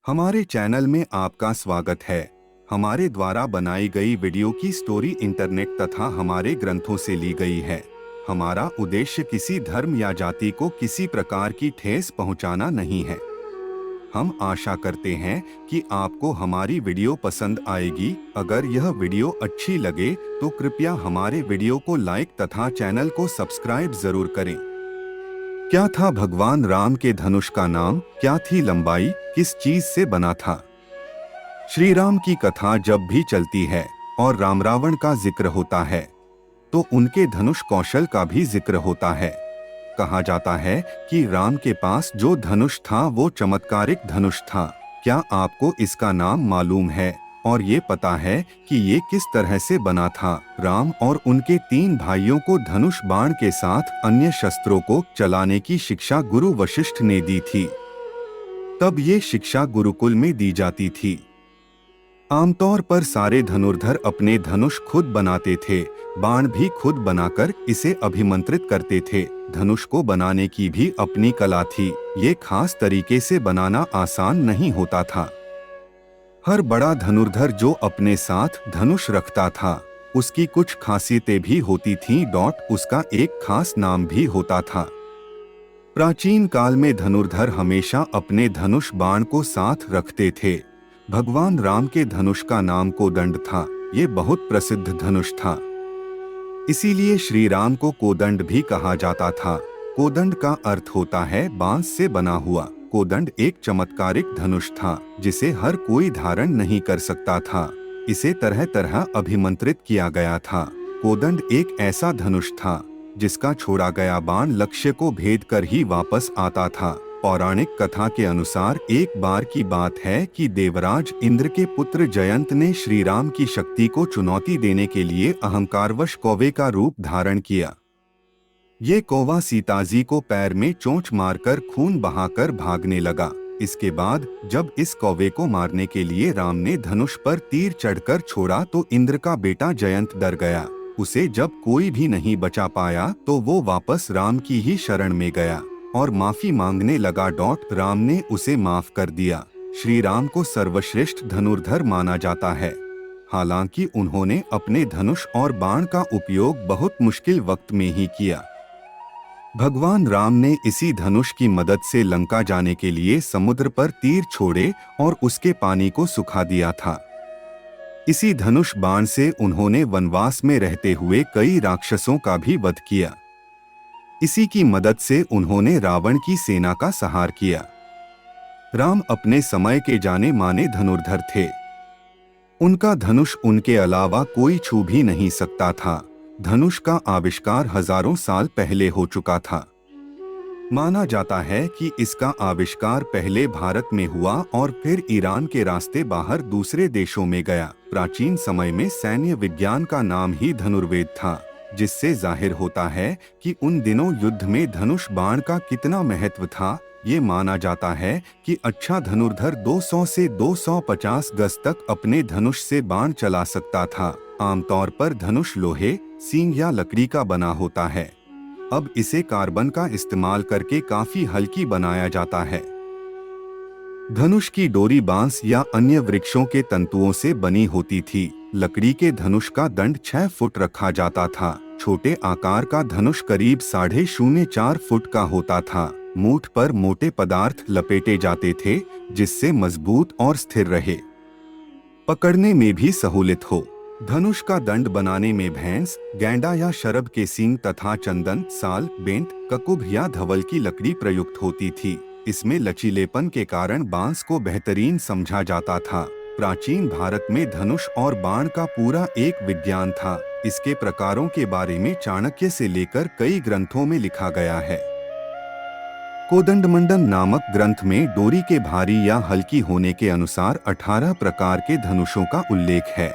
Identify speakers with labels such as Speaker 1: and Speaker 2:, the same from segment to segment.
Speaker 1: हमारे चैनल में आपका स्वागत है। हमारे द्वारा बनाई गई वीडियो की स्टोरी इंटरनेट तथा हमारे ग्रंथों से ली गई है। हमारा उद्देश्य किसी धर्म या जाति को किसी प्रकार की ठेस पहुंचाना नहीं है। हम आशा करते हैं कि आपको हमारी वीडियो पसंद आएगी। अगर यह वीडियो अच्छी लगे तो कृपया हमारे वीडियो को लाइक तथा चैनल को सब्सक्राइब जरूर करें। क्या था भगवान राम के धनुष का नाम? क्या थी लंबाई? किस चीज से बना था? श्री राम की कथा जब भी चलती है और राम रावण का जिक्र होता है तो उनके धनुष कौशल का भी जिक्र होता है। कहा जाता है कि राम के पास जो धनुष था वो चमत्कारिक धनुष था। क्या आपको इसका नाम मालूम है और ये पता है कि ये किस तरह से बना था? राम और उनके 3 भाइयों को धनुष बाण के साथ अन्य शस्त्रों को चलाने की शिक्षा गुरु वशिष्ठ ने दी थी। तब ये शिक्षा गुरुकुल में दी जाती थी। आमतौर पर सारे धनुर्धर अपने धनुष खुद बनाते थे, बाण भी खुद बनाकर इसे अभिमंत्रित करते थे। धनुष को बनाने की भी अपनी कला थी। ये खास तरीके से बनाना आसान नहीं होता था। हर बड़ा धनुर्धर जो अपने साथ धनुष रखता था उसकी कुछ खासियतें भी होती थीं। उसका एक खास नाम भी होता था। प्राचीन काल में धनुर्धर हमेशा अपने धनुष बाण को साथ रखते थे। भगवान राम के धनुष का नाम कोदंड था। ये बहुत प्रसिद्ध धनुष था, इसीलिए श्री राम को कोदंड भी कहा जाता था। कोदंड का अर्थ होता है बांस से बना हुआ। कोदंड एक चमत्कारिक धनुष था जिसे हर कोई धारण नहीं कर सकता था। इसे तरह तरह अभिमंत्रित किया गया था। कोदंड एक ऐसा धनुष था जिसका छोड़ा गया बाण लक्ष्य को भेद कर ही वापस आता था। पौराणिक कथा के अनुसार एक बार की बात है कि देवराज इंद्र के पुत्र जयंत ने श्री राम की शक्ति को चुनौती देने के लिए अहंकारवश कौवे का रूप धारण किया। ये कौवा सीताजी को पैर में चोंच मारकर खून बहाकर भागने लगा। इसके बाद जब इस कौवे को मारने के लिए राम ने धनुष पर तीर चढ़कर छोड़ा तो इंद्र का बेटा जयंत डर गया। उसे जब कोई भी नहीं बचा पाया तो वो वापस राम की ही शरण में गया और माफी मांगने लगा। राम ने उसे माफ कर दिया। श्री राम को सर्वश्रेष्ठ धनुर्धर माना जाता है। हालांकि उन्होंने अपने धनुष और बाण का उपयोग बहुत मुश्किल वक्त में ही किया। भगवान राम ने इसी धनुष की मदद से लंका जाने के लिए समुद्र पर तीर छोड़े और उसके पानी को सुखा दिया था। इसी धनुष बाण से उन्होंने वनवास में रहते हुए कई राक्षसों का भी वध किया। इसी की मदद से उन्होंने रावण की सेना का संहार किया। राम अपने समय के जाने माने धनुर्धर थे। उनका धनुष उनके अलावा कोई छू भी नहीं सकता था। धनुष का आविष्कार हजारों साल पहले हो चुका था। माना जाता है कि इसका आविष्कार पहले भारत में हुआ और फिर ईरान के रास्ते बाहर दूसरे देशों में गया। प्राचीन समय में सैन्य विज्ञान का नाम ही धनुर्वेद था, जिससे जाहिर होता है कि उन दिनों युद्ध में धनुष बाण का कितना महत्व था। ये माना जाता है कि अच्छा धनुर्धर 200 से 250 गज तक अपने धनुष से बाण चला सकता था। आमतौर पर धनुष लोहे, सींग या लकड़ी का बना होता है। अब इसे कार्बन का इस्तेमाल करके काफी हल्की बनाया जाता है। धनुष की डोरी बांस या अन्य वृक्षों के तंतुओं से बनी होती थी। लकड़ी के धनुष का दंड 6 फुट रखा जाता था। छोटे आकार का धनुष करीब 04.5 फुट का होता था। मूठ पर मोटे पदार्थ लपेटे जाते थे जिससे मजबूत और स्थिर रहे, पकड़ने में भी सहूलियत हो। धनुष का दंड बनाने में भैंस, गैंडा या शरभ के सींग तथा चंदन, साल, बेंत, ककुभ या धवल की लकड़ी प्रयुक्त होती थी। इसमें लचीलेपन के कारण बांस को बेहतरीन समझा जाता था। प्राचीन भारत में धनुष और बाण का पूरा एक विज्ञान था। इसके प्रकारों के बारे में चाणक्य से लेकर कई ग्रंथों में लिखा गया है। कोदंडमंडल नामक ग्रंथ में डोरी के भारी या हल्की होने के अनुसार 18 प्रकार के धनुषों का उल्लेख है।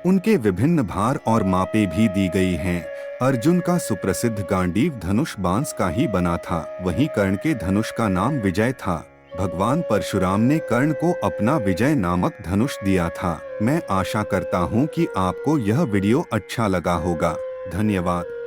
Speaker 1: उनके विभिन्न भार और मापे भी दी गई हैं। अर्जुन का सुप्रसिद्ध गांडीव धनुष बांस का ही बना था। वहीं कर्ण के धनुष का नाम विजय था। भगवान परशुराम ने कर्ण को अपना विजय नामक धनुष दिया था। मैं आशा करता हूँ कि आपको यह वीडियो अच्छा लगा होगा। धन्यवाद।